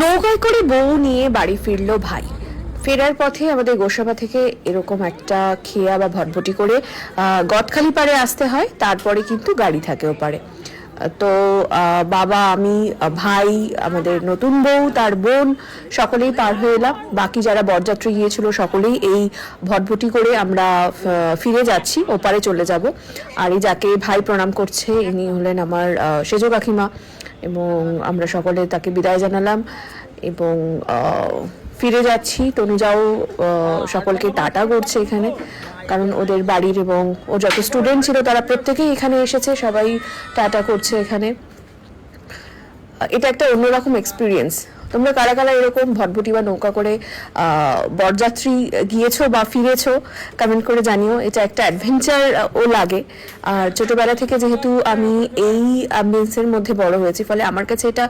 নৌকায় করে বউ নিয়ে বাড়ি ফিরলো ভাই। ফেরার পথে আমাদের গোসাবা থেকে এরকম একটা খেয়া বা ভটভটি করে গদখালি পাড়ে আসতে হয়, তারপরে কিন্তু গাড়ি থাকে ওপারে। তো বাবা, আমি, ভাই, আমাদের নতুন বউ, তার বোন, সকলেই পার হয়ে এলাম। বাকি যারা বরযাত্রী গিয়েছিল সকলেই এই ভটভটি করে আমরা ফিরে যাচ্ছি, ওপারে চলে যাব। আর এই যাকে ভাই প্রণাম করছে ইনি হলেন আমার সেজ কাকিমা, এবং আমরা সকলে তাকে বিদায় জানালাম এবং ফিরে যাচ্ছি। তনুজাও সকলকে টাটা করছে এখানে, কারণ ওদের বাড়ির এবং ও যত স্টুডেন্ট ছিল তারা প্রত্যেকেই এখানে এসেছে, সবাই টাটা করছে এখানে। এটা একটা অন্যরকম এক্সপিরিয়েন্স। তোমরা কারা কারা এরকম ভটভটি বা নৌকা করে বরযাত্রী গিয়েছো বা ফিরেছো কমেন্ট করে জানিও। এটা একটা অ্যাডভেঞ্চার ও লাগে। আর ছোটবেলা থেকে যেহেতু আমি এই অ্যাম্বিয়েন্সের মধ্যে বড় হয়েছি, ফলে আমার কাছে এটা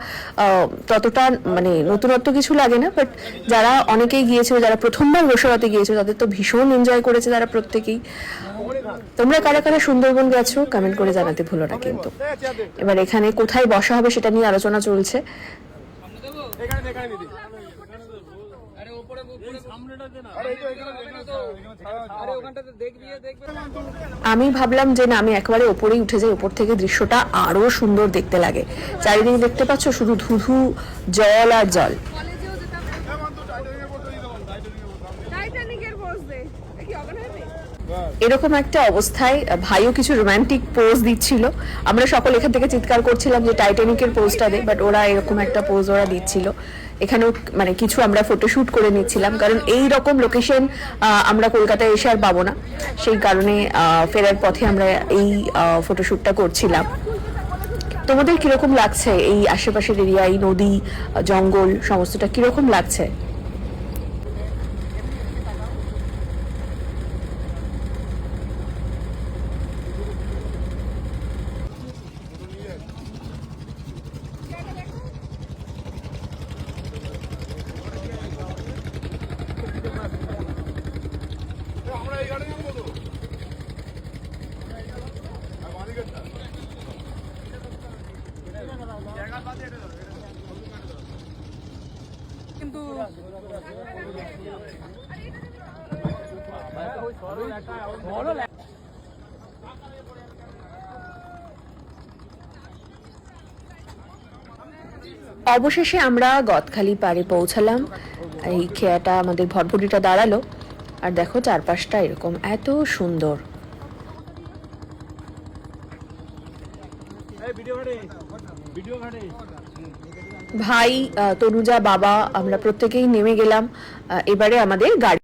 ততটা মানে নতুনত্ব কিছু লাগে না। বাট যারা অনেকেই গিয়েছিল, যারা প্রথমবার গোসাবাতে গিয়েছিল, তাদের তো ভীষণ এনজয় করেছে তারা প্রত্যেকেই। তোমরা কারা কারা সুন্দরবন গেছো কমেন্ট করে জানাতে ভুলো না কিন্তু। এবার এখানে কোথায় বসা হবে সেটা নিয়ে আলোচনা চলছে। আমি ভাবলাম যে না, আমি একেবারে ওপরেই উঠে যাই, ওপর থেকে দৃশ্যটা আরো সুন্দর দেখতে লাগে। চারিদিকে দেখতে পাচ্ছ শুধু ধুধু জল আর জল। এরকম একটা অবস্থায় ভাইও কিছু রোমান্টিক পোজ দিচ্ছিল। আমরা সকল এখান থেকে চিৎকার করছিলাম যে টাইটানিকের পোজটা দে, বাট ওরা এরকম একটা পোজ ওরা দিচ্ছিল। এখানেও মানে কিছু আমরা ফটোশুট করে নিচ্ছিলাম, কারণ এই রকম লোকেশন আমরা কলকাতায় এসে আর পাবো না। সেই কারণে ফেরার পথে আমরা এই ফটোশুটটা করছিলাম। তোমাদের কিরকম লাগছে এই আশেপাশের এরিয়া, এই নদী, জঙ্গল সমস্তটা কিরকম লাগছে? কিন্তু অবশেষে আমরা গদখালি পাড়ে পৌঁছালাম। এই খেয়াটা আমাদের ভটভটিটা দাঁড়ালো, আর দেখো চারপাশটা এরকম এত সুন্দর। ভাই, তনুজা, বাবা, আমরা প্রত্যেকেই নেমে গেলাম। এবারে আমাদের গাড়ি